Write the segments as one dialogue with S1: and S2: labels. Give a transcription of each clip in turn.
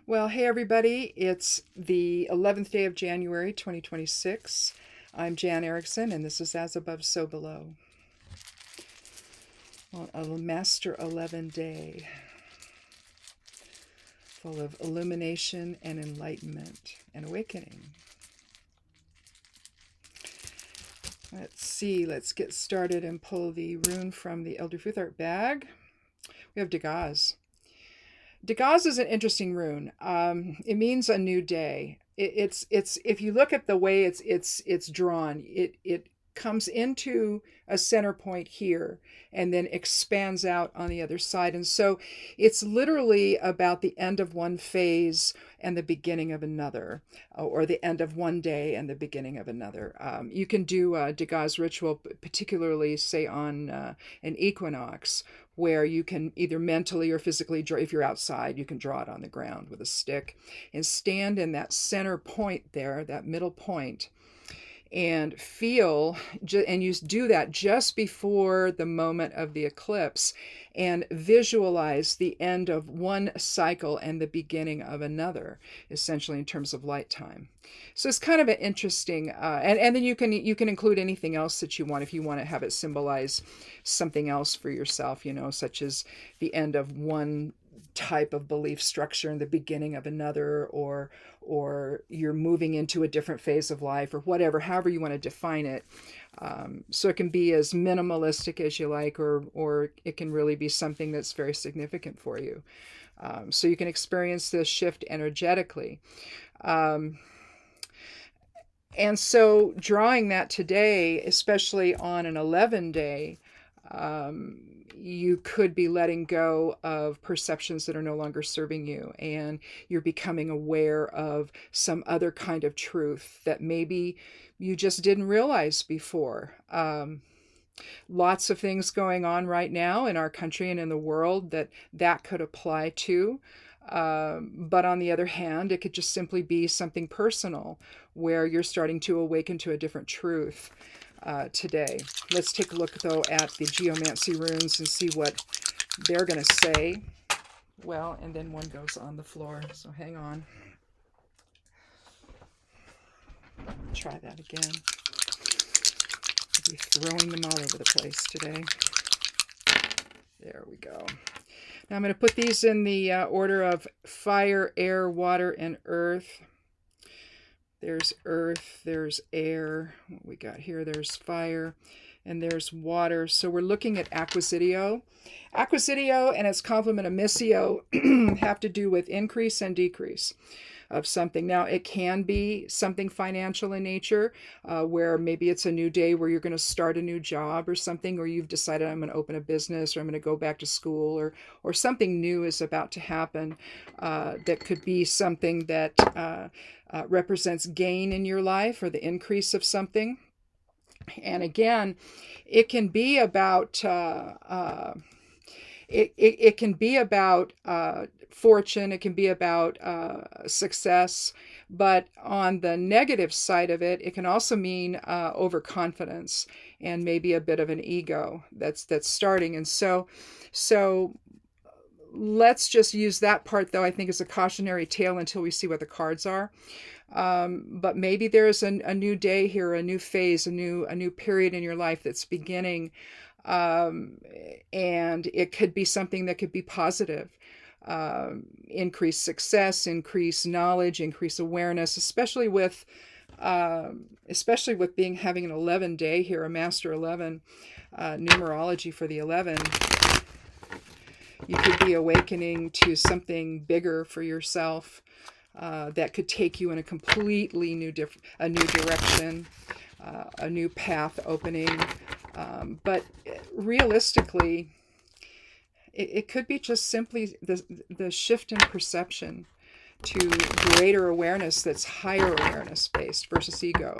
S1: Well, hey everybody, it's the 11th day of January 2026. I'm Jan Erickson, and this is As Above, So Below. On a Master 11 day, full of illumination and enlightenment and awakening. Let's see, let's get started and pull the rune from the Elder Futhark bag. We have Dagaz. Dagaz is an interesting rune. It means a new day. It's if you look at the way it's drawn, it comes into a center point here and then expands out on the other side. And so it's literally about the end of one phase and the beginning of another, or the end of one day and the beginning of another. You can do a Dagaz ritual, particularly say on an equinox, where you can either mentally or physically draw. If you're outside, you can draw it on the ground with a stick and stand in that center point there, that middle point, and feel, and you do that just before the moment of the eclipse, and visualize the end of one cycle and the beginning of another, essentially in terms of light time. So it's kind of an interesting, and then you can include anything else that you want if you want to have it symbolize something else for yourself, such as the end of one type of belief structure and the beginning of another, or you're moving into a different phase of life, or whatever, however you want to define it. So it can be as minimalistic as you like, or it can really be something that's very significant for you. So you can experience this shift energetically. And so drawing that today, especially on an 11 day, you could be letting go of perceptions that are no longer serving you, and you're becoming aware of some other kind of truth that maybe you just didn't realize before. Lots of things going on right now in our country and in the world that could apply to. But on the other hand, it could just simply be something personal where you're starting to awaken to a different truth. Today. Let's take a look, though, at the Geomancy runes and see what they're going to say. Well, and then one goes on the floor, so hang on. Try that again. I'll be throwing them all over the place today. There we go. Now I'm going to put these in the order of fire, air, water, and earth. There's earth, there's air, what we got here, there's fire, and there's water. So we're looking at acquisitio. Acquisitio and its complement of missio have to do with increase and decrease of something. Now, it can be something financial in nature, where maybe it's a new day where you're going to start a new job or something, or you've decided I'm going to open a business, or I'm going to go back to school, or something new is about to happen. That could be something that represents gain in your life, or the increase of something. And again, it can be about it can be about fortune. It can be about success. But on the negative side of it, it can also mean overconfidence and maybe a bit of an ego that's starting. And so let's just use that part, though, I think, as a cautionary tale until we see what the cards are. But maybe there's a new day here, a new phase, a new period in your life that's beginning. And it could be something that could be positive. Increased success, increased knowledge, increased awareness, especially with having an 11 day here, a Master 11, numerology for the 11. You could be awakening to something bigger for yourself, that could take you in a completely new direction, a new path opening. But realistically, it could be just simply the shift in perception to greater awareness that's higher awareness based versus ego.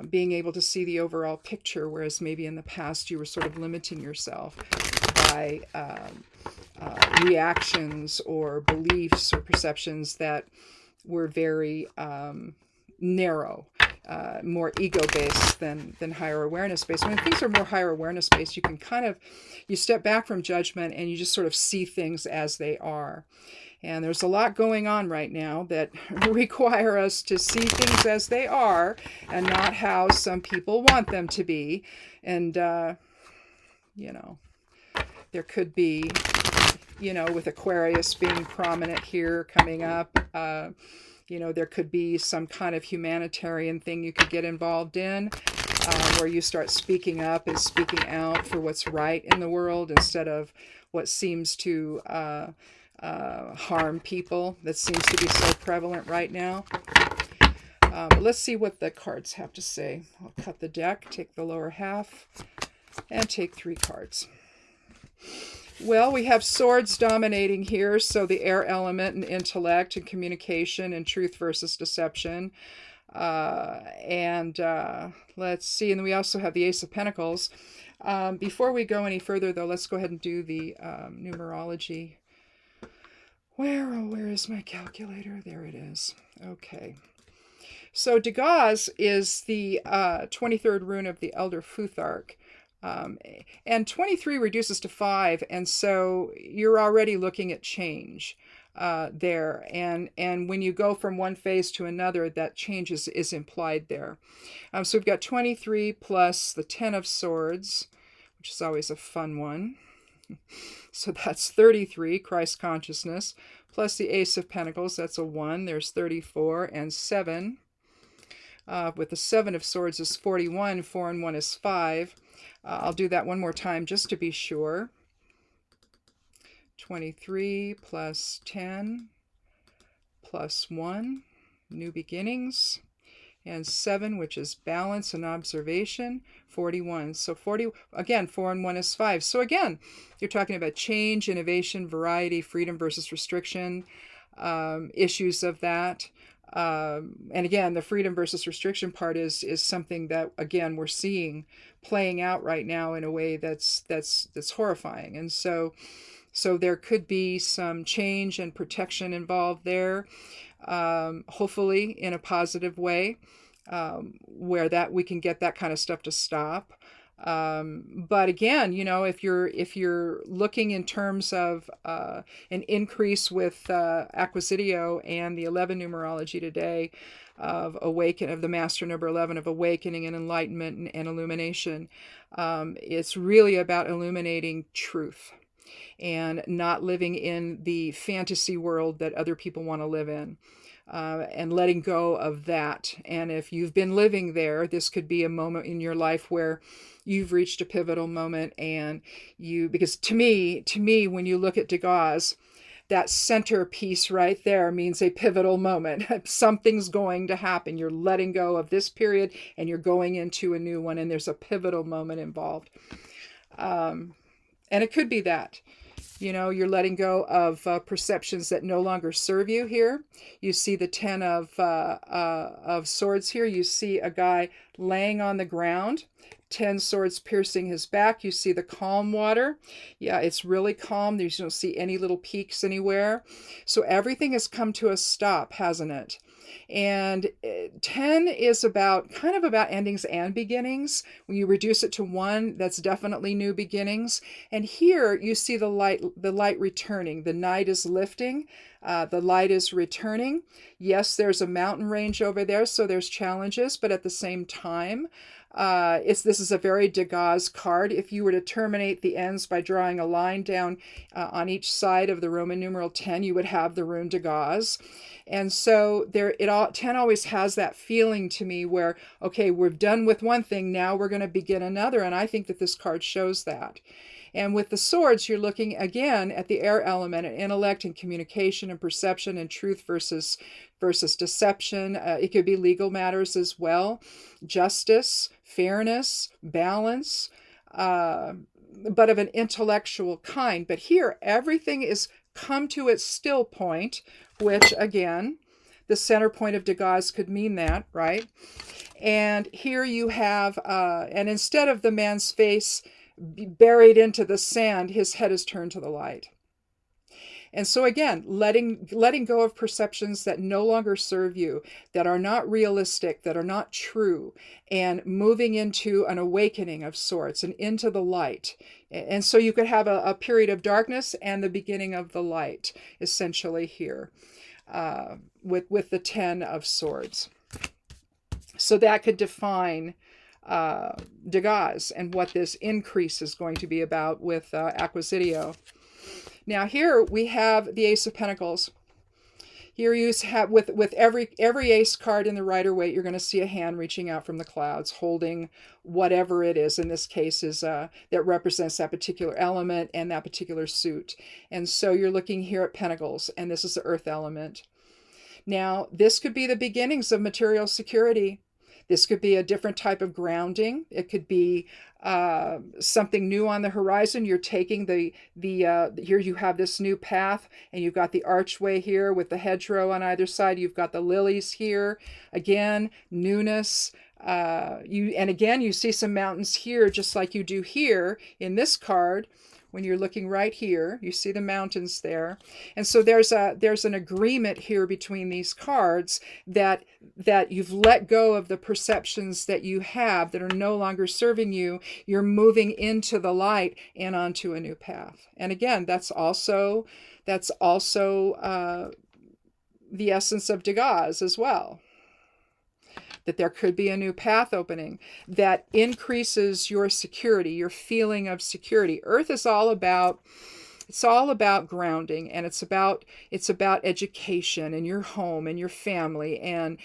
S1: Being able to see the overall picture, whereas maybe in the past you were sort of limiting yourself by reactions or beliefs or perceptions that were very narrow more ego-based than higher awareness-based. When things are more higher awareness-based, you can you step back from judgment and you just sort of see things as they are. And there's a lot going on right now that require us to see things as they are and not how some people want them to be. And, there could be, with Aquarius being prominent here coming up, there could be some kind of humanitarian thing you could get involved in, where you start speaking up and speaking out for what's right in the world instead of what seems to harm people. That seems to be so prevalent right now. But let's see what the cards have to say. I'll cut the deck, take the lower half, and take 3 cards. Well, we have swords dominating here, so the air element and intellect and communication and truth versus deception. Let's see, and then we also have the Ace of Pentacles. Before we go any further, though, let's go ahead and do the numerology. Where is my calculator? There it is. Okay. So Dagaz is the 23rd rune of the Elder Futhark. And 23 reduces to 5, and so you're already looking at change there. And when you go from one phase to another, that change is implied there. So we've got 23 plus the 10 of Swords, which is always a fun one. So that's 33, Christ consciousness, plus the Ace of Pentacles, that's a 1. There's 34, and 7. With the 7 of Swords is 41, 4 and 1 is 5. I'll do that one more time just to be sure. 23 plus 10 plus 1, new beginnings, and 7, which is balance and observation, 41. So 40, again, 4 and 1 is 5. So again, you're talking about change, innovation, variety, freedom versus restriction, issues of that. And again, the freedom versus restriction part is something that, again, we're seeing playing out right now in a way that's horrifying. And so there could be some change and protection involved there, hopefully in a positive way, where that we can get that kind of stuff to stop. But again, if you're looking in terms of an increase with Acquisitio and the 11 numerology today of the master number 11 of awakening and enlightenment and illumination, it's really about illuminating truth and not living in the fantasy world that other people want to live in. And letting go of that. And if you've been living there, this could be a moment in your life where you've reached a pivotal moment, and because to me, when you look at Dagaz, that center piece right there means a pivotal moment. Something's going to happen. You're letting go of this period and you're going into a new one, and there's a pivotal moment involved. And it could be that. You're letting go of perceptions that no longer serve you here. You see the 10 of Swords here. You see a guy laying on the ground, 10 swords piercing his back. You see the calm water. Yeah, it's really calm. You don't see any little peaks anywhere. So everything has come to a stop, hasn't it? And 10 is about endings and beginnings. When you reduce it to 1, that's definitely new beginnings. And here you see the light returning. The night is lifting. The light is returning. Yes, there's a mountain range over there, so there's challenges, but at the same time, this is a very Dagaz card. If you were to terminate the ends by drawing a line down on each side of the Roman numeral 10, you would have the rune Dagaz. And so 10 always has that feeling to me where, okay, we're done with one thing, now we're going to begin another. And I think that this card shows that. And with the swords, you're looking again at the air element and intellect and communication and perception and truth versus deception. It could be legal matters as well. Justice, fairness, balance, but of an intellectual kind. But here, everything is come to its still point, which again, the center point of Dagaz could mean that, right? And here you have, and instead of the man's face buried into the sand, his head is turned to the light. And so again, letting go of perceptions that no longer serve you, that are not realistic, that are not true, and moving into an awakening of sorts and into the light. And so you could have a period of darkness and the beginning of the light, essentially here, with the 10 of Swords. So that could define Degas and what this increase is going to be about with Acquisitio. Now here we have the Ace of Pentacles. Here you have with every ace card in the Rider-Waite, you're going to see a hand reaching out from the clouds, holding whatever it is. In this case, is that represents that particular element and that particular suit. And so you're looking here at Pentacles, and this is the Earth element. Now, this could be the beginnings of material security. This could be a different type of grounding. It could be something new on the horizon. You're taking here you have this new path, and you've got the archway here with the hedgerow on either side. You've got the lilies here. Again, newness. And again, you see some mountains here, just like you do here in this card. When you're looking right here, you see the mountains there. And so there's an agreement here between these cards that you've let go of the perceptions that you have that are no longer serving you. You're moving into the light and onto a new path. And again, that's also the essence of Degas as well. That there could be a new path opening that increases your security, your feeling of security. Earth is all about grounding, and it's about education and your home and your family and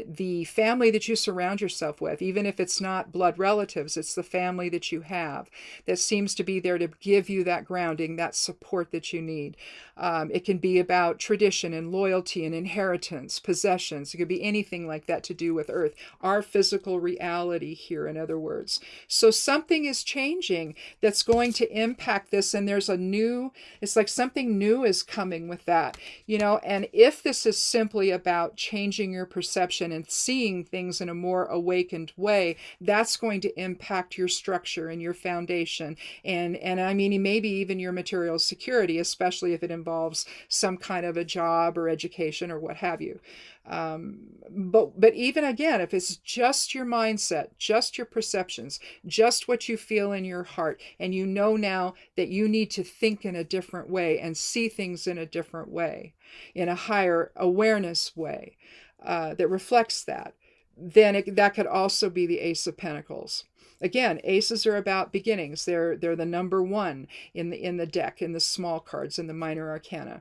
S1: the family that you surround yourself with. Even if it's not blood relatives, it's the family that you have that seems to be there to give you that grounding, that support that you need. It can be about tradition and loyalty and inheritance, possessions. It could be anything like that to do with Earth, our physical reality here, in other words. So something is changing that's going to impact this, and there's it's like something new is coming with that, and if this is simply about changing your perception and seeing things in a more awakened way, that's going to impact your structure and your foundation, and I mean, maybe even your material security, especially if it involves some kind of a job or education or what have you. But even again, if it's just your mindset, just your perceptions, just what you feel in your heart, and you know now that you need to think in a different way and see things in a different way, in a higher awareness way that reflects that, then that could also be the Ace of Pentacles. Again, aces are about beginnings. They're the number one in the deck, in the small cards, in the minor arcana.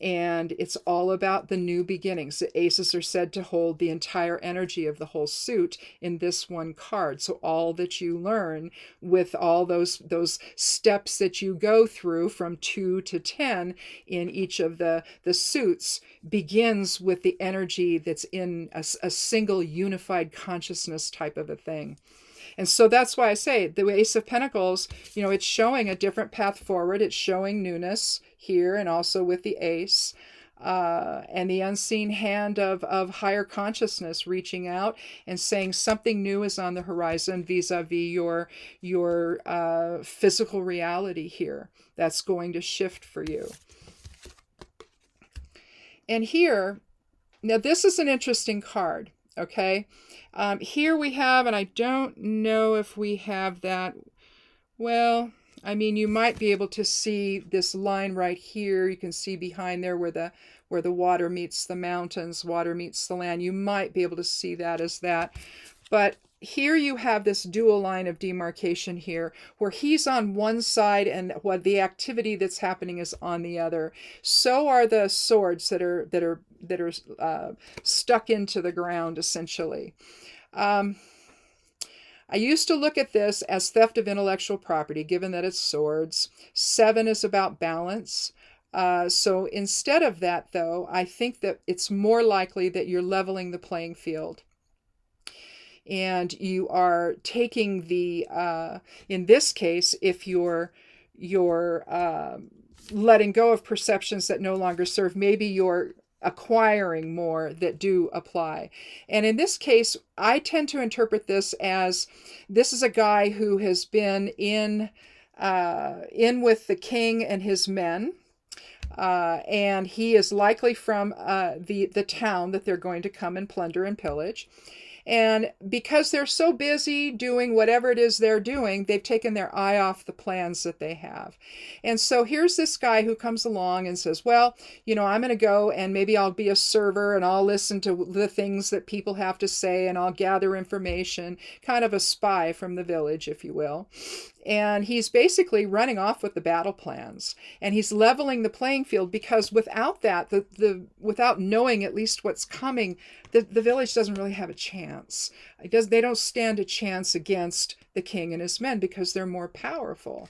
S1: And it's all about the new beginnings. The aces are said to hold the entire energy of the whole suit in this one card. So all that you learn with all those steps that you go through from 2 to 10 in each of the suits begins with the energy that's in a single unified consciousness type of a thing. And so that's why I say the Ace of Pentacles, it's showing a different path forward. It's showing newness here, and also with the Ace, and the unseen hand of higher consciousness reaching out and saying something new is on the horizon vis-a-vis your physical reality here. That's going to shift for you. And here, now this is an interesting card, okay? Here we have, and I don't know if we have that. Well, I mean, you might be able to see this line right here. You can see behind there where the water meets the mountains, water meets the land. You might be able to see that as that. But here you have this dual line of demarcation here, where he's on one side and what the activity that's happening is on the other. So are the swords that are stuck into the ground, essentially. I used to look at this as theft of intellectual property, given that it's swords. 7 is about balance. So instead of that, though, I think that it's more likely that you're leveling the playing field. And you are taking in this case, if you're letting go of perceptions that no longer serve, maybe you're acquiring more that do apply. And in this case, I tend to interpret this as this is a guy who has been in with the king and his men. and he is likely from the town that they're going to come and plunder and pillage. And because they're so busy doing whatever it is they're doing, they've taken their eye off the plans that they have. And so here's this guy who comes along and says, well, I'm going to go and maybe I'll be a server and I'll listen to the things that people have to say and I'll gather information, kind of a spy from the village, if you will. And he's basically running off with the battle plans, and he's leveling the playing field, because without that, without knowing at least what's coming, the village doesn't really have a chance. They don't stand a chance against the king and his men because they're more powerful.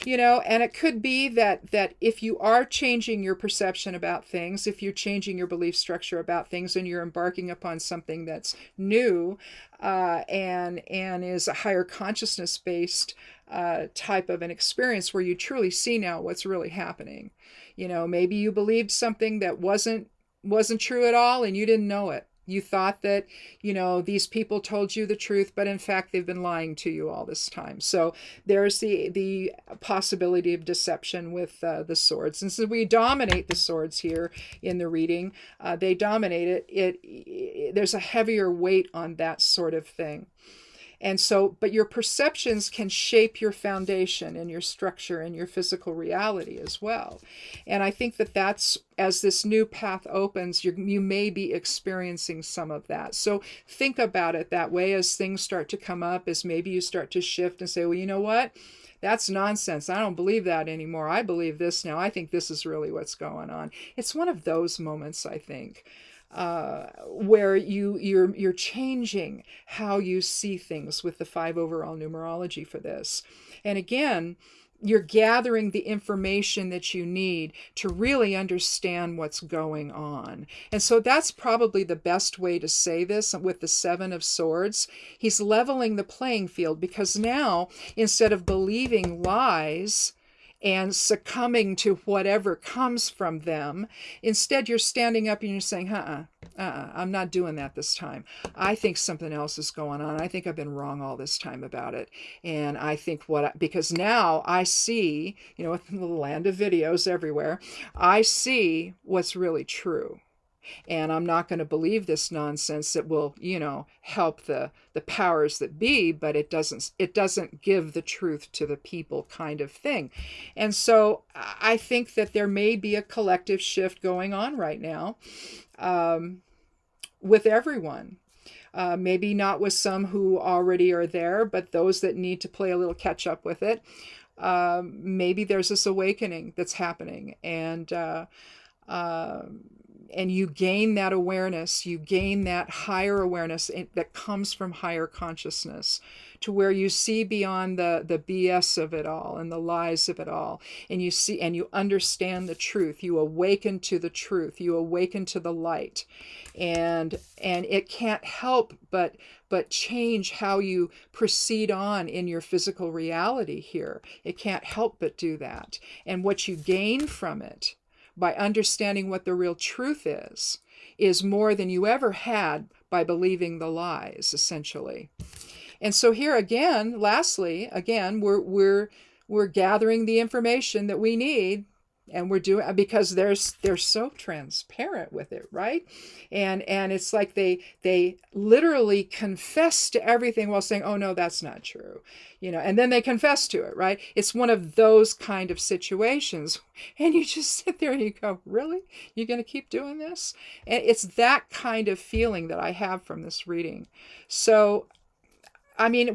S1: And it could be that if you are changing your perception about things, if you're changing your belief structure about things, and you're embarking upon something that's new and is a higher consciousness based type of an experience where you truly see now what's really happening. Maybe you believed something that wasn't true at all and you didn't know it. You thought that, these people told you the truth, but in fact, they've been lying to you all this time. So there's the possibility of deception with the swords. And so we dominate the swords here in the reading. They dominate it. There's a heavier weight on that sort of thing. And so, but your perceptions can shape your foundation and your structure and your physical reality as well. And I think that's, as this new path opens, you may be experiencing some of that. So think about it that way as things start to come up, as maybe you start to shift and say, well, you know what? That's nonsense. I don't believe that anymore. I believe this now. I think this is really what's going on. It's one of those moments, I think, where you're changing how you see things with the 5 overall numerology for this. And again, you're gathering the information that you need to really understand what's going on. And so that's probably the best way to say this with the 7 of Swords. He's leveling the playing field, because now, instead of believing lies and succumbing to whatever comes from them, instead you're standing up and you're saying, I'm not doing that this time. I think something else is going on. I think I've been wrong all this time about it. And I think because now I see, in the land of videos everywhere, I see what's really true. And I'm not going to believe this nonsense that will, help the powers that be, but it doesn't give the truth to the people, kind of thing. And so I think that there may be a collective shift going on right now with everyone. Maybe not with some who already are there, but those that need to play a little catch up with it. Maybe there's this awakening that's happening, and you gain that awareness, you gain that higher awareness that comes from higher consciousness, to where you see beyond the BS of it all and the lies of it all, and you see and you understand the truth. You awaken to the truth, you awaken to the light, and it can't help but change how you proceed on in your physical reality here. It can't help but do that. And what you gain from it, by understanding what the real truth is more than you ever had by believing the lies, essentially. And so here again, lastly, we're gathering the information that we need, and we're doing, because they're so transparent with it, right? And it's like they literally confess to everything while saying, oh no, that's not true, and then they confess to it, right? It's one of those kind of situations, and you just sit there and you go, really? You're going to keep doing this? And it's that kind of feeling that I have from this reading. So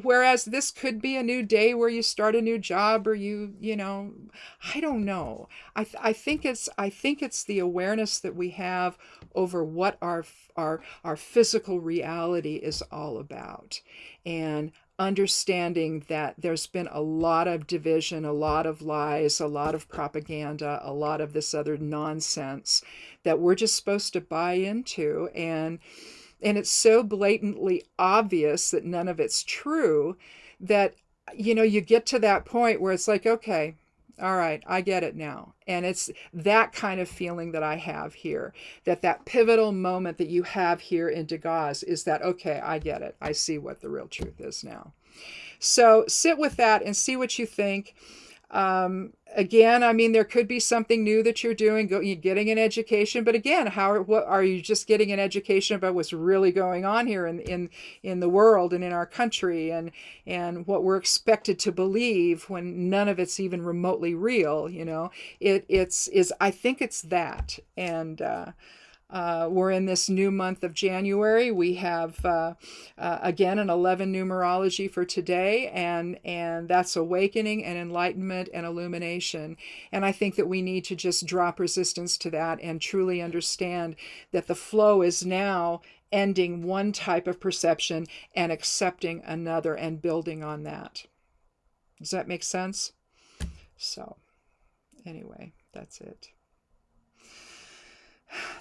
S1: whereas this could be a new day where you start a new job, or I don't know. I think it's the awareness that we have over what our physical reality is all about, and understanding that there's been a lot of division, a lot of lies, a lot of propaganda, a lot of this other nonsense that we're just supposed to buy into, and it's so blatantly obvious that none of it's true that, you get to that point where it's like, okay, all right, I get it now. And it's that kind of feeling that I have here, that pivotal moment that you have here in Degas is that, okay, I get it. I see what the real truth is now. So sit with that and see what you think. Again, I mean, there could be something new that you're doing, you're getting an education, but again, what are you just getting an education about what's really going on here in the world and in our country, and what we're expected to believe when none of it's even remotely real, you know? I think it's that. And we're in this new month of January. We have, again, an 11 numerology for today, and that's awakening and enlightenment and illumination. And I think that we need to just drop resistance to that and truly understand that the flow is now ending one type of perception and accepting another and building on that. Does that make sense? So, anyway, that's it.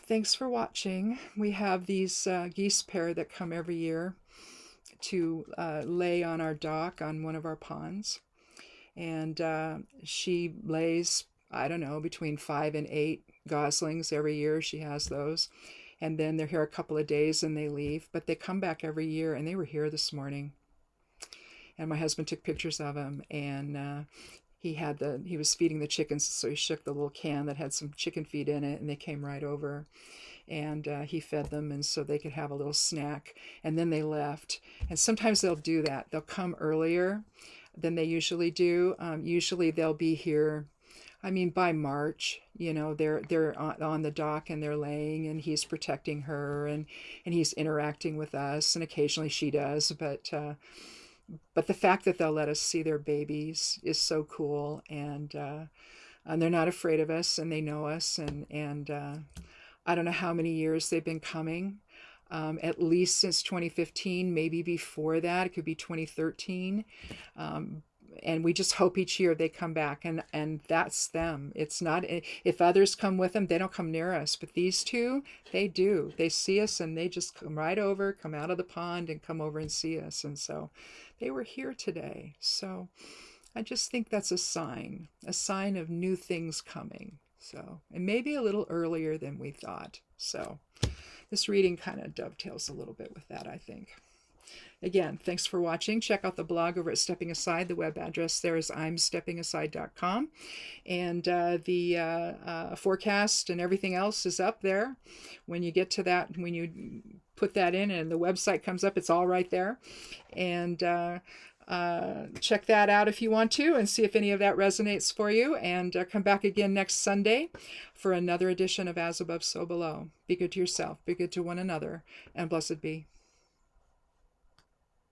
S1: Thanks for watching. We have these geese pair that come every year to lay on our dock on one of our ponds. And she lays, I don't know, between 5 and 8 goslings every year. She has those. And then they're here a couple of days and they leave. But they come back every year, and they were here this morning. And my husband took pictures of them, and he was feeding the chickens, so he shook the little can that had some chicken feed in it, and they came right over, and he fed them, and so they could have a little snack, and then they left. And sometimes they'll do that. They'll come earlier than they usually do. Usually they'll be here, I mean, by March. You know, they're on the dock and they're laying, and he's protecting her, and he's interacting with us, and occasionally she does, but the fact that they'll let us see their babies is so cool, and they're not afraid of us, and they know us, and I don't know how many years they've been coming, at least since 2015, maybe before that. It could be 2013, and we just hope each year they come back, and that's them. It's not, if others come with them, they don't come near us, but these two, they do. They see us, and they just come right over, come out of the pond, and come over and see us. And so they were here today. So I just think that's a sign of new things coming. So, and maybe a little earlier than we thought. So this reading kind of dovetails a little bit with that, I think. Again, thanks for watching. Check out the blog over at Stepping Aside. The web address there is imsteppingaside.com. And the forecast and everything else is up there. When you get to that, when you put that in and the website comes up, it's all right there. And check that out if you want to, and see if any of that resonates for you. And come back again next Sunday for another edition of As Above, So Below. Be good to yourself, be good to one another, and blessed be.